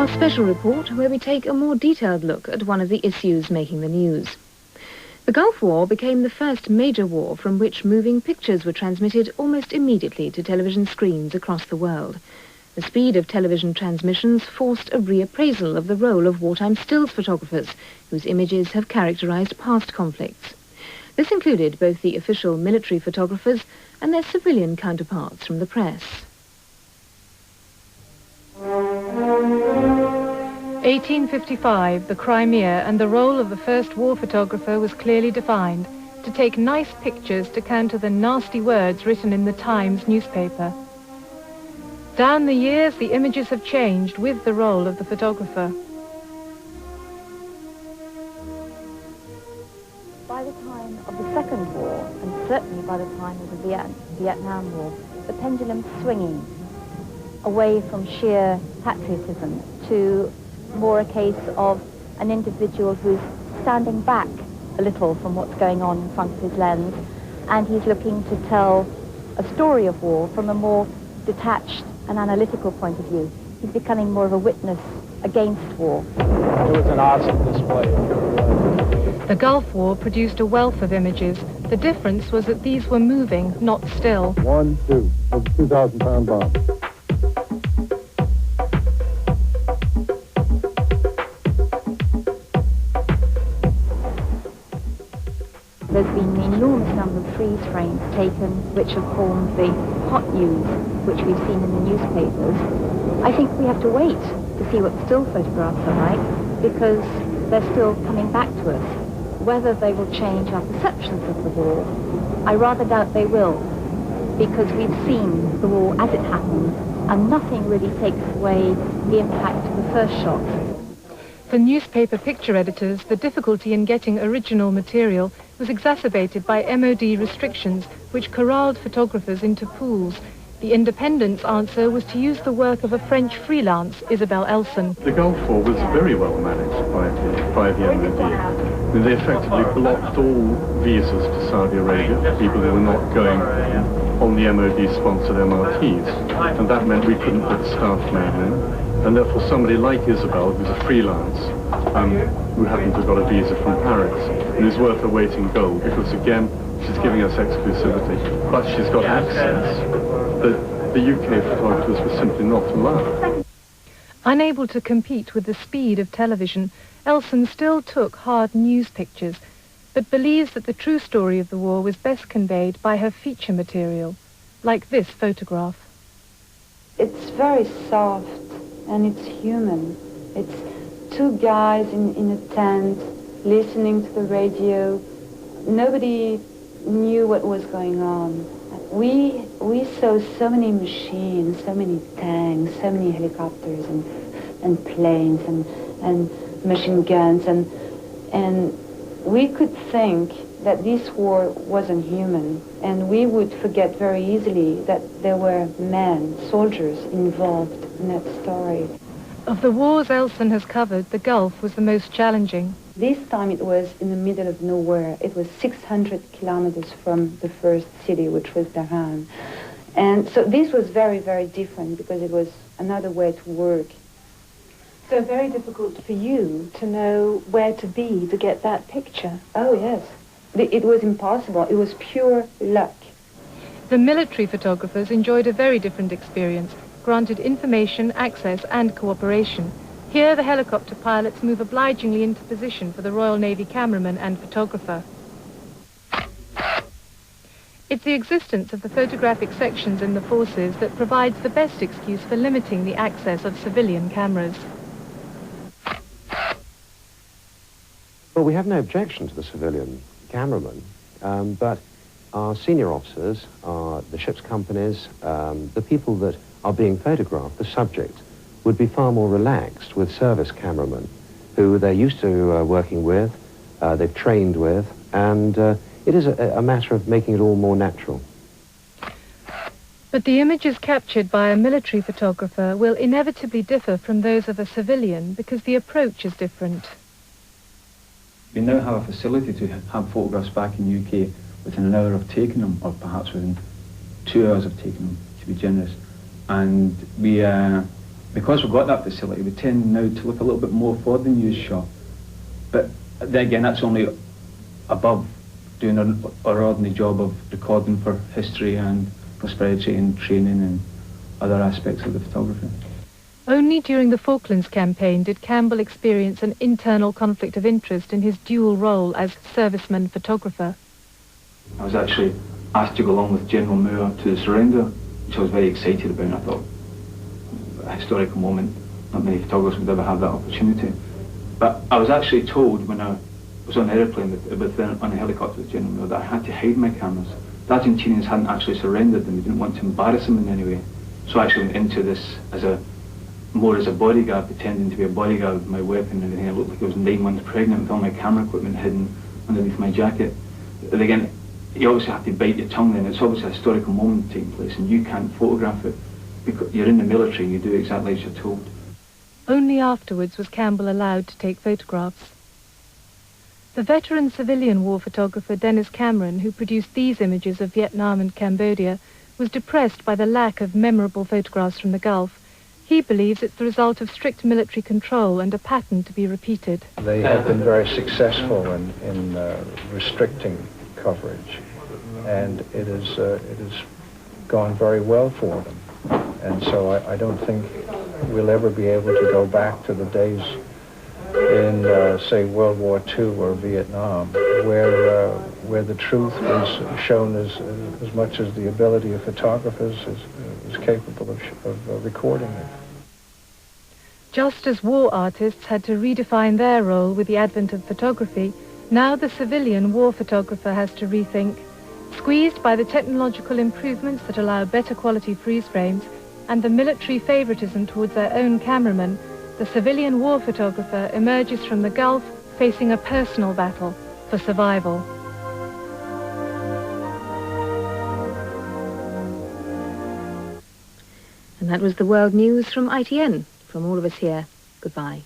our special report where we take a more detailed look at one of the issues making the news. The Gulf War became the first major war from which moving pictures were transmitted almost immediately to television screens across the world. The speed of television transmissions forced a reappraisal of the role of wartime stills photographers, whose images have characterized past conflicts. This included both the official military photographers and their civilian counterparts from the press. 1855, the Crimea, and the role of the first war photographer was clearly defined: to take nice pictures to counter the nasty words written in the Times newspaper. Down the years, the images have changed with the role of the photographer. By the time of the Second War, and certainly by the time of the Vietnam War, the pendulum's swinging away from sheer patriotism to more a case of an individual who's standing back a little from what's going on in front of his lens, and he's looking to tell a story of war from a more detached and analytical point of view. He's becoming more of a witness against war. It was an awesome display. The Gulf War produced a wealth of images. The difference was that these were moving, not still. 1, 2. That's a 2,000-pound bomb. There's been an enormous number of freeze frames taken which have formed the hot news which we've seen in the newspapers. I think we have to wait to see what still photographs are like, because they're still coming back to us. Whether they will change our perceptions of the war, I rather doubt they will, because we've seen the war as it happened, and nothing really takes away the impact of the first shock. For newspaper picture editors, the difficulty in getting original material was exacerbated by MOD restrictions, which corralled photographers into pools. The Independent's answer was to use the work of a French freelance, Isabel Elson. The Gulf War was very well managed by the MOD. They effectively blocked all visas to Saudi Arabia for people who were not going on the MOD-sponsored MRTs, and that meant we couldn't put staff men in. And therefore somebody like Isabel, who's a freelance, who happened to have got a visa from Paris, and is worth her weight in gold, because again, she's giving us exclusivity, but she's got access that the UK photographers were simply not allowed. Unable to compete with the speed of television, Elson still took hard news pictures, but believes that the true story of the war was best conveyed by her feature material, like this photograph. It's very soft and it's human. It's two guys in a tent listening to the radio. Nobody knew what was going on. We saw so many machines, so many tanks, so many helicopters and planes and machine guns, and we could think that this war wasn't human, and we would forget very easily that there were men, soldiers involved in that story. Of the wars Elson has covered, the Gulf was the most challenging. This time it was in the middle of nowhere. It was 600 kilometers from the first city, which was Tehran. And so this was very, very different, because it was another way to work. So very difficult for you to know where to be to get that picture. Oh, yes. It was impossible. It was pure luck. The military photographers enjoyed a very different experience, granted information, access and cooperation. Here the helicopter pilots move obligingly into position for the Royal Navy cameraman and photographer. It's the existence of the photographic sections in the forces that provides the best excuse for limiting the access of civilian cameras. Well, we have no objection to the civilian cameraman, but our senior officers, the ship's companies, the people that are being photographed, the subject, would be far more relaxed with service cameramen who they're used to working with, they've trained with, and it is a matter of making it all more natural. But the images captured by a military photographer will inevitably differ from those of a civilian because the approach is different. We now have a facility to have photographs back in the UK within an hour of taking them, or perhaps within 2 hours of taking them, to be generous. And we because we've got that facility, we tend now to look a little bit more for the news shop. But then again, that's only above doing our ordinary job of recording for history and prosperity and training and other aspects of the photography. Only during the Falklands campaign did Campbell experience an internal conflict of interest in his dual role as serviceman photographer. I was actually asked to go along with General Moore to the surrender, which I was very excited about. I thought, a historical moment, not many photographers would ever have that opportunity. But I was actually told when I was on the aeroplane on the helicopter with General Moore that I had to hide my cameras. The Argentinians hadn't actually surrendered them, they didn't want to embarrass them in any way. So I actually went into this more as a bodyguard, pretending to be a bodyguard with my weapon and everything. I looked like I was 9 months pregnant with all my camera equipment hidden underneath my jacket. And again, you obviously have to bite your tongue then. It's obviously a historical moment taking place and you can't photograph it because you're in the military and you do exactly as you're told. Only afterwards was Campbell allowed to take photographs. The veteran civilian war photographer Dennis Cameron, who produced these images of Vietnam and Cambodia, was depressed by the lack of memorable photographs from the Gulf. He believes it's the result of strict military control and a pattern to be repeated. They have been very successful in restricting coverage, and it has gone very well for them. And so I don't think we'll ever be able to go back to the days in, say, World War II or Vietnam, where the truth was shown as much as the ability of photographers is capable of recording it. Just as war artists had to redefine their role with the advent of photography, now the civilian war photographer has to rethink. Squeezed by the technological improvements that allow better quality freeze frames and the military favoritism towards their own cameramen, the civilian war photographer emerges from the Gulf facing a personal battle for survival. And that was the World News from ITN. From all of us here, goodbye.